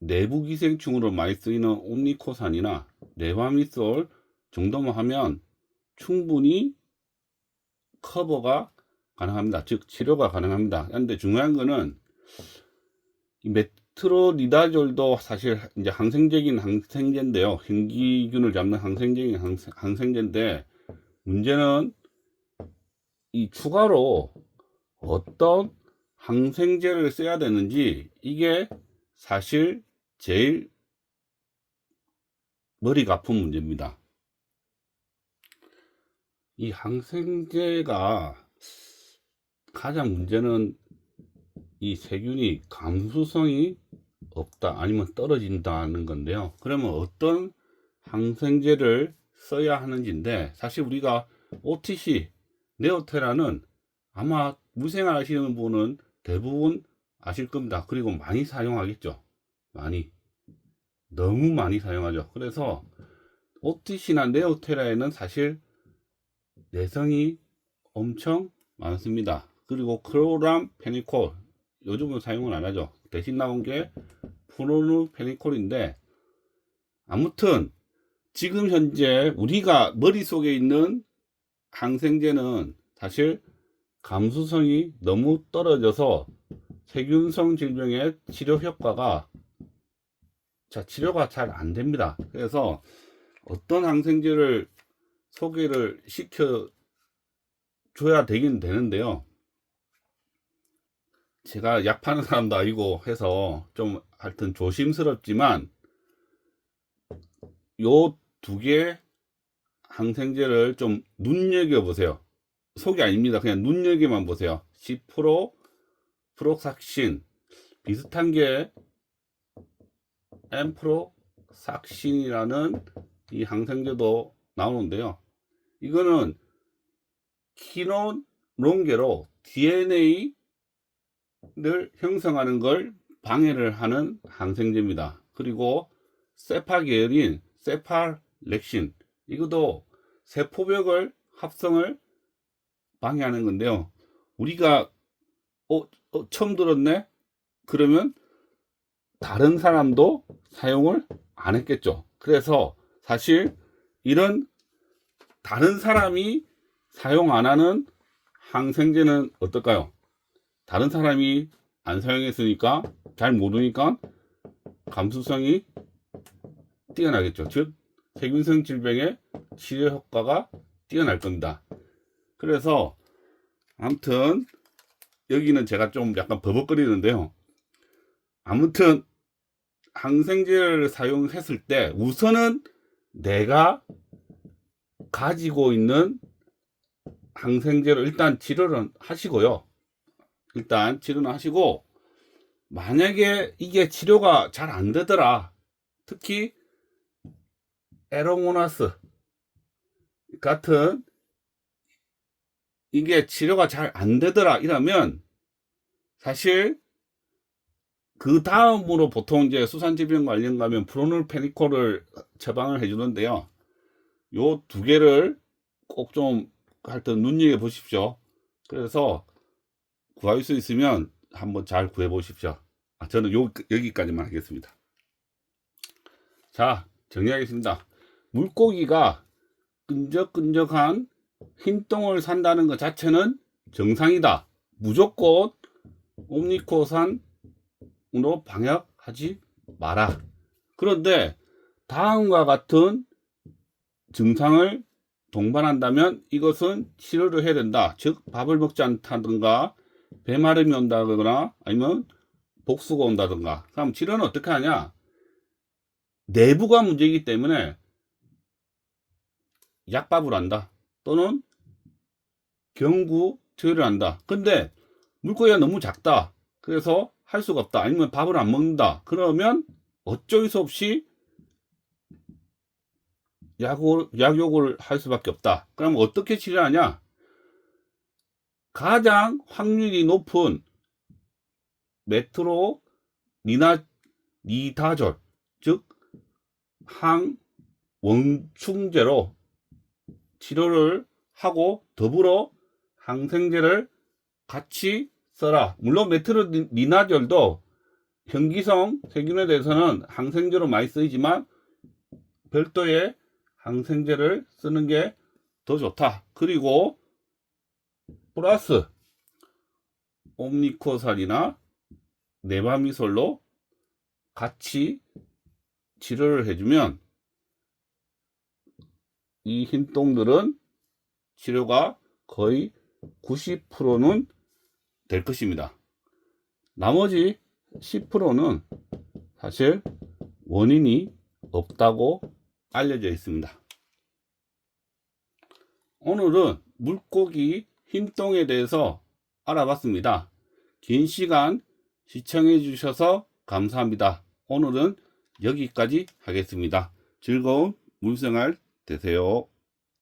내부 기생충으로 많이 쓰이는 옴니코산이나 레바미솔 정도만 하면 충분히 커버가 가능합니다. 즉 치료가 가능합니다. 그런데 중요한 거는 이 메트로니다졸도 사실 이제 항생제긴 항생제인데요. 현기균을 잡는 항생제긴 항생제인데, 문제는 이 추가로 어떤 항생제를 써야 되는지, 이게 사실 제일 머리가 아픈 문제입니다. 이 항생제가 가장 문제는 이 세균이 감수성이 없다, 아니면 떨어진다는 건데요. 그러면 어떤 항생제를 써야 하는지인데, 사실 우리가 OTC, 네오테라는 아마 물생활 하시는 분은 대부분 아실 겁니다. 그리고 많이 사용하겠죠. 너무 많이 사용하죠. 그래서 OTC나 네오테라에는 사실 내성이 엄청 많습니다. 그리고 클로람페니콜, 요즘은 사용을 안 하죠. 대신 나온 게 프로누페니콜인데, 아무튼 지금 현재 우리가 머릿속에 있는 항생제는 사실 감수성이 너무 떨어져서 세균성 질병의 치료 효과가 치료가 잘 안 됩니다. 그래서 어떤 항생제를 소개를 시켜 줘야 되긴 되는데요. 제가 약 파는 사람도 아니고 해서 좀 하여튼 조심스럽지만, 요 두 개 항생제를 좀 눈여겨보세요. 속이 아닙니다. 그냥 눈여겨만 보세요. 시프로, 프록삭신, 비슷한 게 엠프로삭신이라는 이 항생제도 나오는데요. 이거는 키노론계로 DNA를 형성하는 걸 방해를 하는 항생제입니다. 그리고 세파 계열인 세파렉신, 이것도 세포벽을 합성을 방해하는 건데요. 우리가 처음 들었네? 그러면 다른 사람도 사용을 안 했겠죠. 그래서 사실 이런 다른 사람이 사용 안 하는 항생제는 어떨까요? 다른 사람이 안 사용했으니까, 잘 모르니까 감수성이 뛰어나겠죠. 즉 세균성 질병의 치료 효과가 뛰어날 겁니다. 그래서 아무튼 여기는 제가 좀 약간 버벅거리는데요. 아무튼 항생제를 사용했을 때 우선은 내가 가지고 있는 항생제를 일단 치료를 하시고요. 만약에 이게 치료가 잘 안 되더라, 특히 에로모나스 같은 이게 치료가 잘 안 되더라 이러면, 사실 그 다음으로 보통 이제 수산질병 관련 가면 프로놀페니콜을 처방을 해주는데요. 요 두 개를 꼭 좀 하여튼 눈여겨 보십시오. 그래서 구할 수 있으면 한번 잘 구해 보십시오. 저는 여기까지만 하겠습니다. 자, 정리하겠습니다. 물고기가 끈적끈적한 흰똥을 산다는 것 자체는 정상이다. 무조건 옴니코산으로 방역하지 마라. 그런데 다음과 같은 증상을 동반한다면 이것은 치료를 해야 된다. 즉 밥을 먹지 않다든가, 배마름이 온다거나, 아니면 복수가 온다든가. 그럼 치료는 어떻게 하냐? 내부가 문제이기 때문에 약밥을 한다, 또는 경구 투여를 한다. 근데 물고기가 너무 작다, 그래서 할 수가 없다, 아니면 밥을 안 먹는다, 그러면 어쩔 수 없이 약욕을 할 수밖에 없다. 그럼 어떻게 치료하냐? 가장 확률이 높은 메트로니다졸, 즉 항원충제로 치료를 하고, 더불어 항생제를 같이 써라. 물론 메트로니다졸도 현기성 세균에 대해서는 항생제로 많이 쓰이지만 별도의 항생제를 쓰는 게 더 좋다. 그리고 플러스 옴니코살이나 네바미솔로 같이 치료를 해주면 이 흰똥들은 치료가 거의 90%는 될 것입니다. 나머지 10%는 사실 원인이 없다고 알려져 있습니다. 오늘은 물고기 흰똥에 대해서 알아봤습니다. 긴 시간 시청해 주셔서 감사합니다. 오늘은 여기까지 하겠습니다. 즐거운 물생활 되세요.